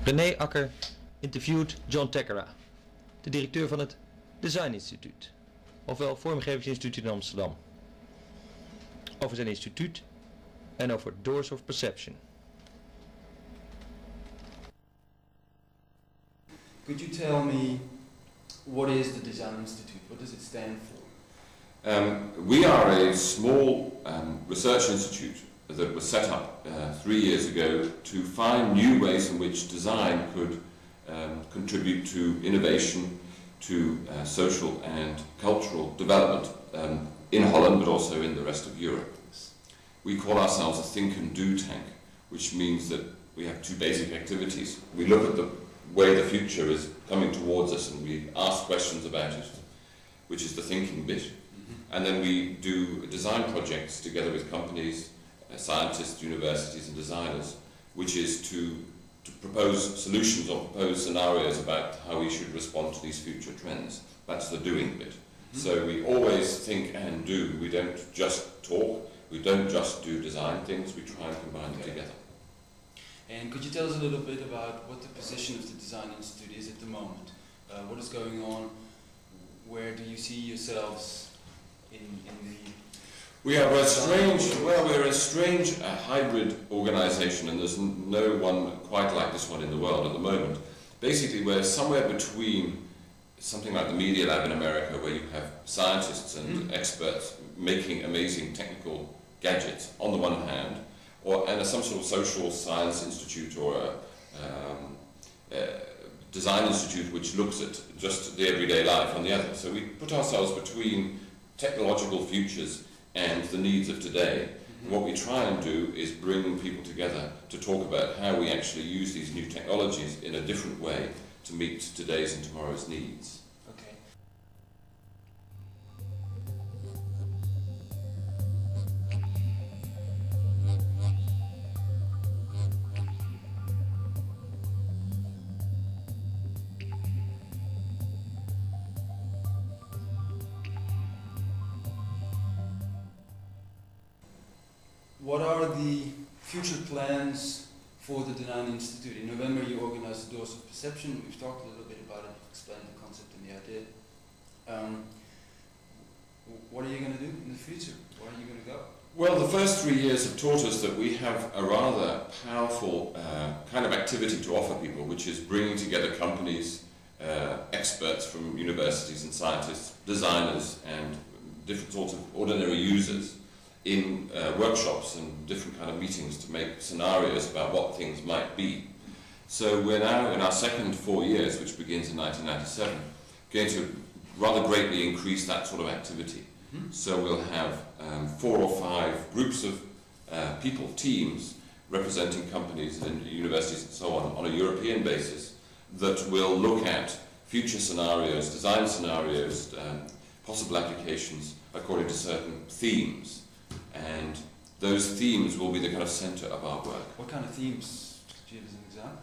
Rene Akker interviewt John Thackara, de directeur van het Design Instituut, ofwel Vormgevingsinstituut in Amsterdam, over zijn instituut en over Doors of Perception. Could you tell me what is the Design Institute? What does it stand for? We are a small research institute that was set up 3 years ago to find new ways in which design could contribute to innovation, to social and cultural development in Holland, but also in the rest of Europe. We call ourselves a think and do tank, which means that we have two basic activities. We look at the way the future is coming towards us and we ask questions about it, which is the thinking bit. And then we do design projects together with companies, scientists, universities and designers, which is to propose solutions or propose scenarios about how we should respond to these future trends. That's the doing bit. So we always think and do. We don't just talk, we don't just do design things, we try and combine them together. And could you tell us a little bit about what the position of the Design Institute is at the moment? What is going on? Where do you see yourselves in the... We're a strange hybrid organisation, and there's no one quite like this one in the world at the moment. Basically, we're somewhere between something like the Media Lab in America, where you have scientists and experts making amazing technical gadgets on the one hand, and some sort of social science institute or a design institute which looks at just the everyday life on the other. So we put ourselves between technological futures and the needs of today. What we try and do is bring people together to talk about how we actually use these new technologies in a different way to meet today's and tomorrow's needs. Okay. What are the future plans for the Design Institute? In November you organized the Doors of Perception. We've talked a little bit about it, explained the concept and the idea. What are you going to do in the future? Where are you going to go? Well, the first 3 years have taught us that we have a rather powerful kind of activity to offer people, which is bringing together companies, experts from universities and scientists, designers and different sorts of ordinary users in workshops and different kind of meetings to make scenarios about what things might be. So we're now in our second 4 years, which begins in 1997, going to rather greatly increase that sort of activity. So we'll have 4 or 5 groups of people, teams, representing companies and universities and so on a European basis that will look at future scenarios, design scenarios, possible applications according to certain themes. And those themes will be the kind of centre of our work. What kind of themes? Could you give us an example?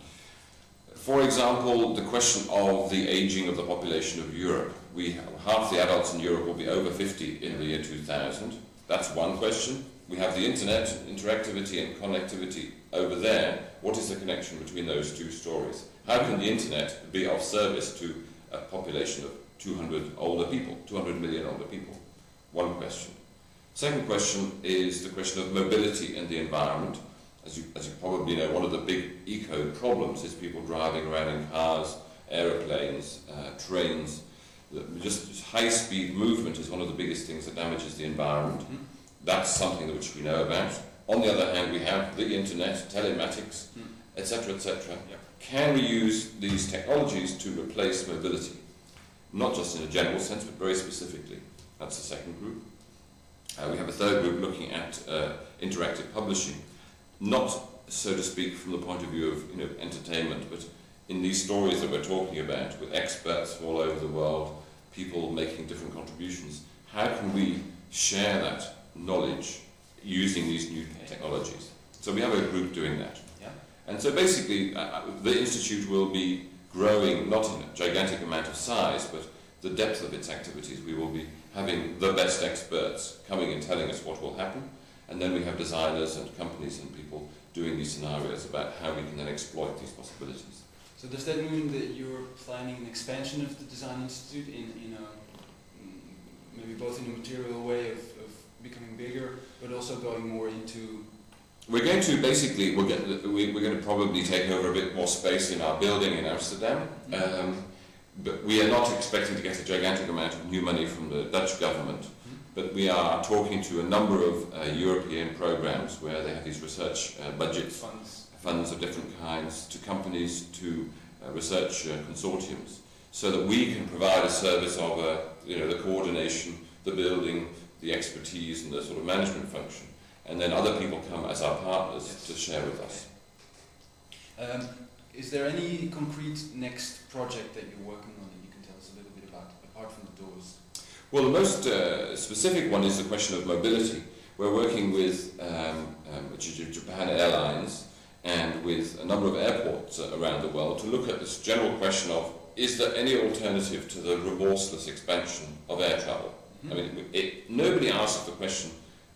For example, the question of the ageing of the population of Europe. Half the adults in Europe will be over 50 in the year 2000. That's one question. We have the internet, interactivity and connectivity over there. What is the connection between those two stories? How can the internet be of service to a population of 200 million older people? One question. Second question is the question of mobility and the environment. As you probably know, one of the big eco problems is people driving around in cars, aeroplanes, trains. Just high-speed movement is one of the biggest things that damages the environment. That's something which we know about. On the other hand, we have the internet, telematics, etc., etc. Can we use these technologies to replace mobility? Not just in a general sense, but very specifically. That's the second group. We have a third group looking at interactive publishing, not, so to speak, from the point of view of entertainment, but in these stories that we're talking about, with experts from all over the world, people making different contributions, how can we share that knowledge using these new technologies? So we have a group doing that. Yeah. And so basically, the Institute will be growing, not in a gigantic amount of size, but the depth of its activities. We will be having the best experts coming and telling us what will happen, and then we have designers and companies and people doing these scenarios about how we can then exploit these possibilities. So does that mean that you're planning an expansion of the Design Institute in a, maybe both in a material way of becoming bigger, but also going more into... We're going to basically, we're going to probably take over a bit more space in our building in Amsterdam, but we are not expecting to get a gigantic amount of new money from the Dutch government, but we are talking to a number of European programs where they have these research budget funds of different kinds to companies, to research consortiums, so that we can provide a service of the coordination, the building, the expertise and the sort of management function. And then other people come as our partners to share with us. Is there any concrete next project that you're working on that you can tell us a little bit about, apart from the doors? Well, the most specific one is the question of mobility. We're working with Japan Airlines and with a number of airports around the world to look at this general question of, is there any alternative to the remorseless expansion of air travel? I mean, nobody asks the question,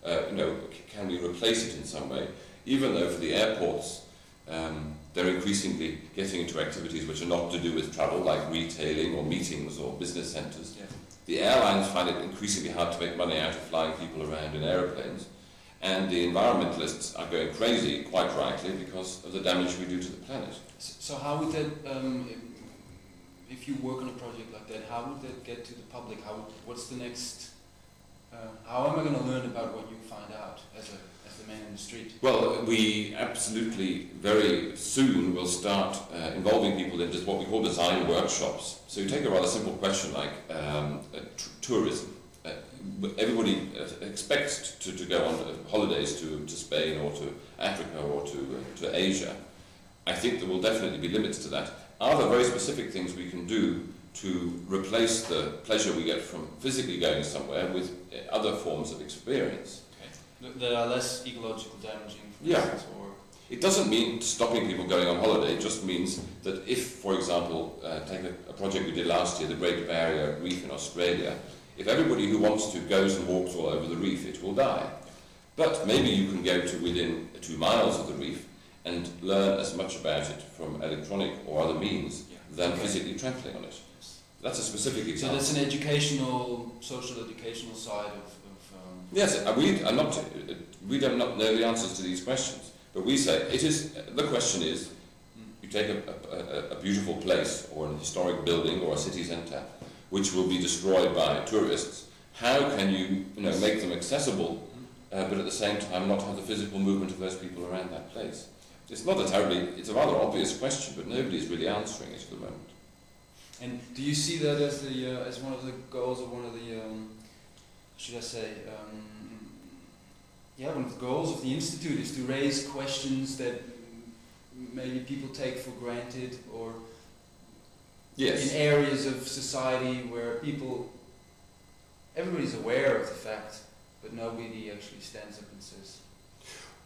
can we replace it in some way? Even though for the airports, they're increasingly getting into activities which are not to do with travel, like retailing or meetings or business centres. Yeah. The airlines find it increasingly hard to make money out of flying people around in aeroplanes, and the environmentalists are going crazy, quite rightly, because of the damage we do to the planet. So how would that, if you work on a project like that, how would that get to the public? What's the next? How am I going to learn about what you find out as the man in the street? Well, we absolutely very soon will start involving people in just what we call design workshops. So you take a rather simple question like tourism. Everybody expects to go on holidays to Spain or to Africa or to Asia. I think there will definitely be limits to that. Are there very specific things we can do to replace the pleasure we get from physically going somewhere with other forms of experience? Okay. That are less ecological damaging, for instance, or... It doesn't mean stopping people going on holiday, it just means that if, for example, take a project we did last year, the Great Barrier Reef in Australia, if everybody who wants to goes and walks all over the reef, it will die. But maybe you can go to within 2 miles of the reef and learn as much about it from electronic or other means than physically trampling on it. That's a specific example. So that's an social educational side of Yes, we do not know the answers to these questions, but we say the question is, you take a beautiful place or an historic building or a city centre, which will be destroyed by tourists. How can you make them accessible, but at the same time not have the physical movement of those people around that place? It's a rather obvious question, but nobody's really answering it at the moment. And do you see that as one of the goals, or one of the one of the goals of the Institute is to raise questions that maybe people take for granted, or in areas of society where everybody's aware of the fact, but nobody actually stands up and says.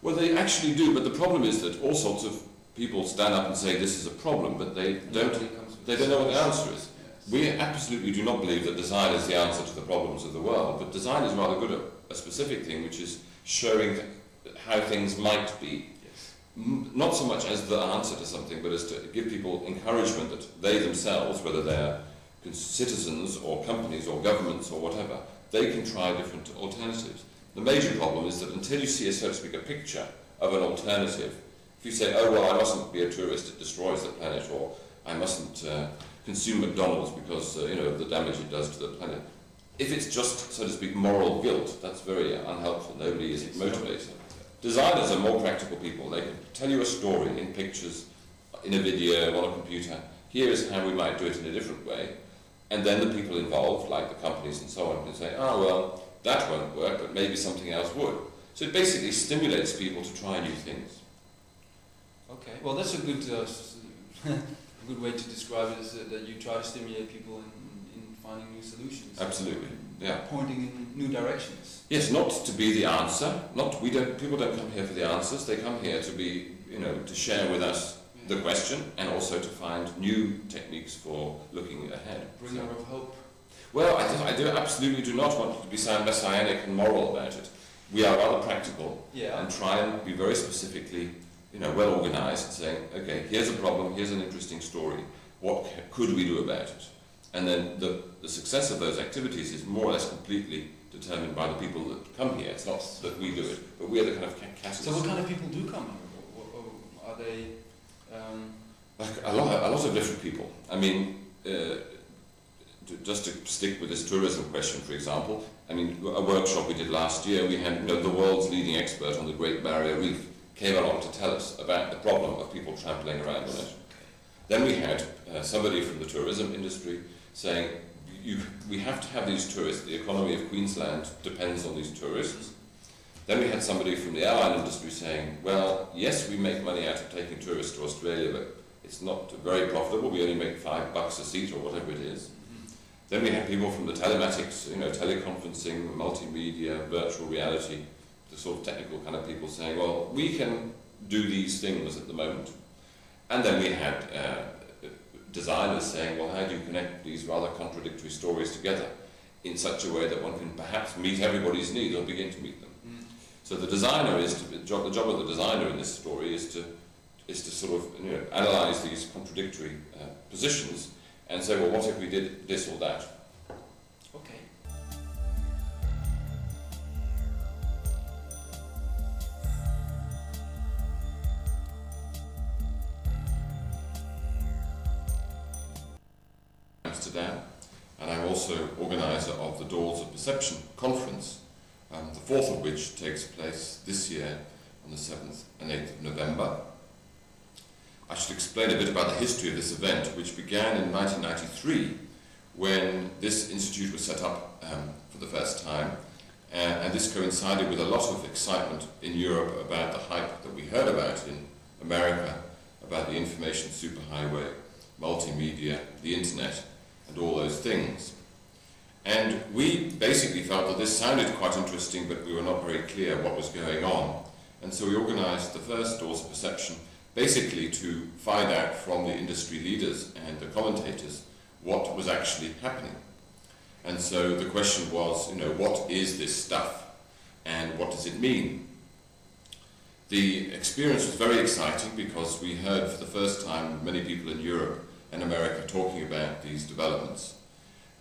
Well, they actually do, but the problem is that all sorts of people stand up and say this is a problem, but they don't know what the answer is. Yes. We absolutely do not believe that design is the answer to the problems of the world, but design is rather good at a specific thing, which is showing how things might be. Yes. Not so much as the answer to something, but as to give people encouragement that they themselves, whether they're citizens or companies or governments or whatever, they can try different alternatives. The major problem is that until you see, so to speak, a picture of an alternative, if you say, oh, well, I mustn't be a tourist, it destroys the planet, or I mustn't consume McDonald's because, the damage it does to the planet. If it's just, so to speak, moral guilt, that's very unhelpful. Nobody is motivated. Designers are more practical people. They can tell you a story in pictures, in a video, on a computer. Here is how we might do it in a different way. And then the people involved, like the companies and so on, can say, oh, well, that won't work, but maybe something else would. So it basically stimulates people to try new things. Okay, well, that's a good good way to describe it, is that you try to stimulate people in finding new solutions. Absolutely, yeah. Pointing in new directions. Yes, not to be the answer. People don't come here for the answers. They come here to be, to share with us the question, and also to find new techniques for looking ahead. Bringer of hope. Well, I absolutely do not want to be messianic and moral about it. We are rather practical and try and be very specifically well organized and saying, okay, here's a problem, here's an interesting story, what could we do about it? And then the success of those activities is more or less completely determined by the people that come here. It's not that we do it, but we're the kind of catalyst. So what kind of people do come here? Are they... Like a lot of different people. I mean, just to stick with this tourism question, for example, I mean, a workshop we did last year, we had the world's leading expert on the Great Barrier Reef came along to tell us about the problem of people trampling around on it. Then we had somebody from the tourism industry saying, we have to have these tourists, the economy of Queensland depends on these tourists. Then we had somebody from the airline industry saying, well, yes, we make money out of taking tourists to Australia, but it's not very profitable, we only make $5 a seat or whatever it is. Then we had people from the telematics, teleconferencing, multimedia, virtual reality, the sort of technical kind of people saying, well, we can do these things at the moment. And then we had designers saying, well, how do you connect these rather contradictory stories together in such a way that one can perhaps meet everybody's needs or begin to meet them? So the designer the job of the designer in this story is to sort of analyze these contradictory positions and say, well, what if we did this or that? Okay. Amsterdam, and I'm also organizer of the Doors of Perception conference, the fourth of which takes place this year on the 7th and 8th of November. I should explain a bit about the history of this event, which began in 1993 when this institute was set up for the first time, and this coincided with a lot of excitement in Europe about the hype that we heard about in America, about the information superhighway, multimedia, the internet, and all those things. And we basically felt that this sounded quite interesting, but we were not very clear what was going on. And so we organized the first Doors of Perception basically to find out from the industry leaders and the commentators what was actually happening. And so the question was, what is this stuff and what does it mean? The experience was very exciting because we heard for the first time many people in Europe and America talking about these developments.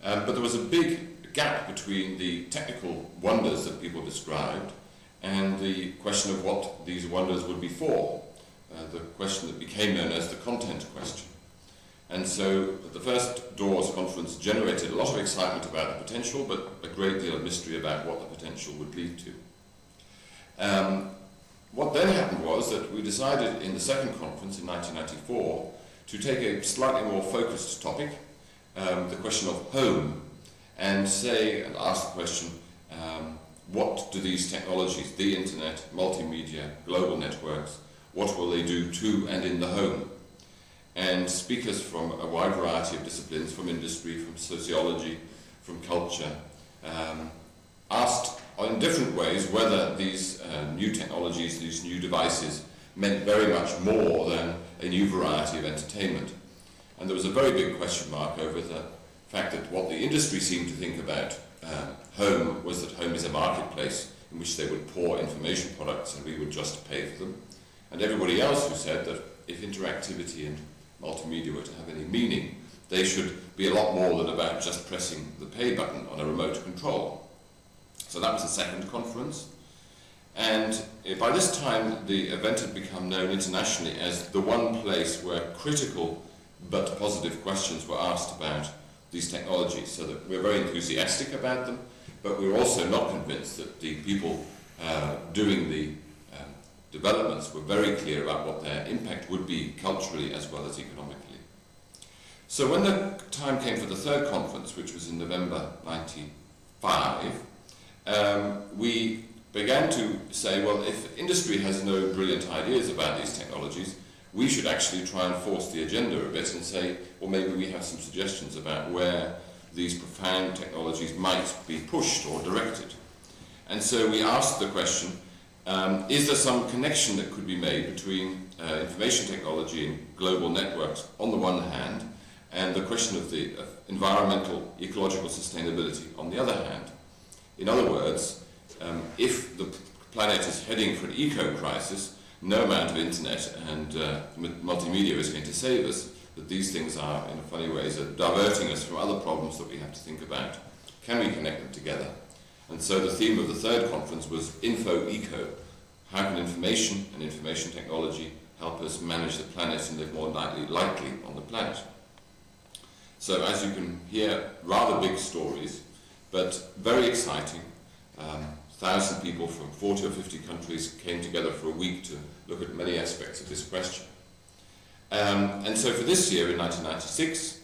But there was a big gap between the technical wonders that people described and the question of what these wonders would be for, the question that became known as the content question. And so the first Doors conference generated a lot of excitement about the potential, but a great deal of mystery about what the potential would lead to. What then happened was that we decided in the second conference in 1994 to take a slightly more focused topic, the question of home, and ask the question, what do these technologies, the internet, multimedia, global networks, what will they do to and in the home? And speakers from a wide variety of disciplines, from industry, from sociology, from culture, asked in different ways whether these new technologies, these new devices, meant very much more than a new variety of entertainment. And there was a very big question mark over the fact that what the industry seemed to think about home was that home is a marketplace in which they would pour information products and we would just pay for them. And everybody else who said that if interactivity and multimedia were to have any meaning, they should be a lot more than about just pressing the pay button on a remote control. So that was the second conference. And by this time, the event had become known internationally as the one place where critical but positive questions were asked about these technologies, so that we're very enthusiastic about them, but we're also not convinced that the people doing the developments were very clear about what their impact would be culturally as well as economically. So when the time came for the third conference, which was in November 95, we began to say, well, if industry has no brilliant ideas about these technologies, we should actually try and force the agenda a bit and say, well, maybe we have some suggestions about where these profound technologies might be pushed or directed. And so we asked the question, is there some connection that could be made between information technology and global networks on the one hand, and the question of the environmental, ecological sustainability on the other hand? In other words, if the planet is heading for an eco-crisis, no amount of internet and multimedia is going to save us, that these things are, in a funny way, diverting us from other problems that we have to think about. Can we connect them together? And so the theme of the third conference was Info-Eco. How can information and information technology help us manage the planet and live more lightly on the planet? So as you can hear, rather big stories, but very exciting. 1,000 people from 40 or 50 countries came together for a week to look at many aspects of this question. And so for this year, in 1996,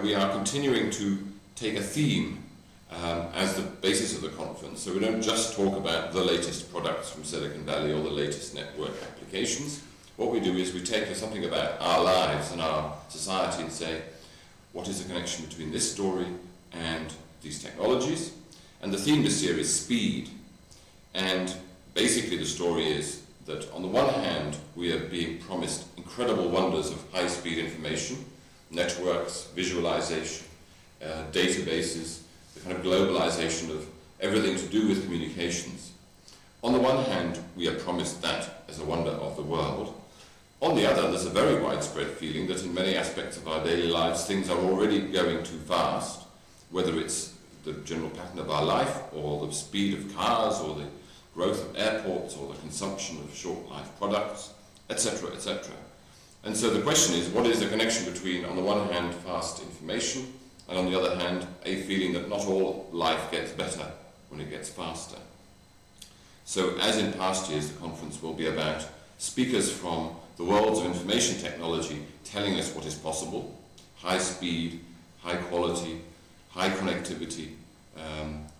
we are continuing to take a theme as the basis of the conference. So we don't just talk about the latest products from Silicon Valley or the latest network applications. What we do is we take something about our lives and our society and say, what is the connection between this story and these technologies? And the theme this year is speed. And basically the story is that on the one hand, we are being promised incredible wonders of high-speed information, networks, visualization, databases, the kind of globalization of everything to do with communications. On the one hand, we are promised that as a wonder of the world. On the other, there's a very widespread feeling that in many aspects of our daily lives, things are already going too fast, whether it's the general pattern of our life, or the speed of cars, or the growth of airports, or the consumption of short-life products, etc., etc. And so the question is, what is the connection between, on the one hand, fast information, and on the other hand, a feeling that not all life gets better when it gets faster? So, as in past years, the conference will be about speakers from the worlds of information technology telling us what is possible, high speed, high quality, high connectivity,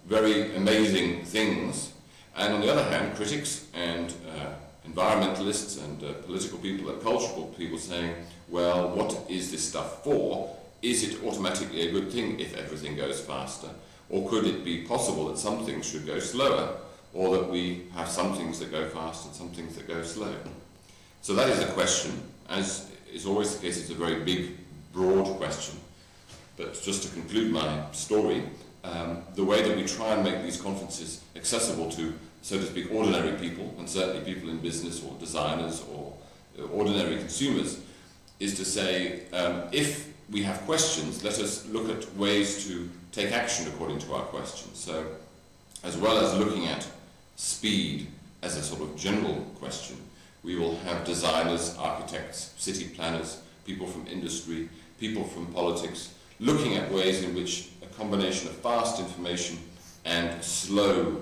very amazing things. And on the other hand, critics and environmentalists and political people and cultural people saying, well, what is this stuff for? Is it automatically a good thing if everything goes faster? Or could it be possible that some things should go slower, or that we have some things that go fast and some things that go slow? So that is a question. As is always the case, it's a very big, broad question. But just to conclude my story, the way that we try and make these conferences accessible to, so to speak, ordinary people, and certainly people in business or designers or ordinary consumers, is to say, if we have questions, let us look at ways to take action according to our questions. So, as well as looking at speed as a sort of general question, we will have designers, architects, city planners, people from industry, people from politics, looking at ways in which a combination of fast information and slow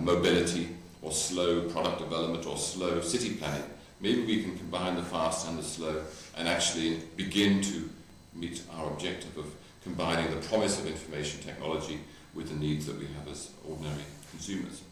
mobility, or slow product development, or slow city planning, maybe we can combine the fast and the slow and actually begin to meet our objective of combining the promise of information technology with the needs that we have as ordinary consumers.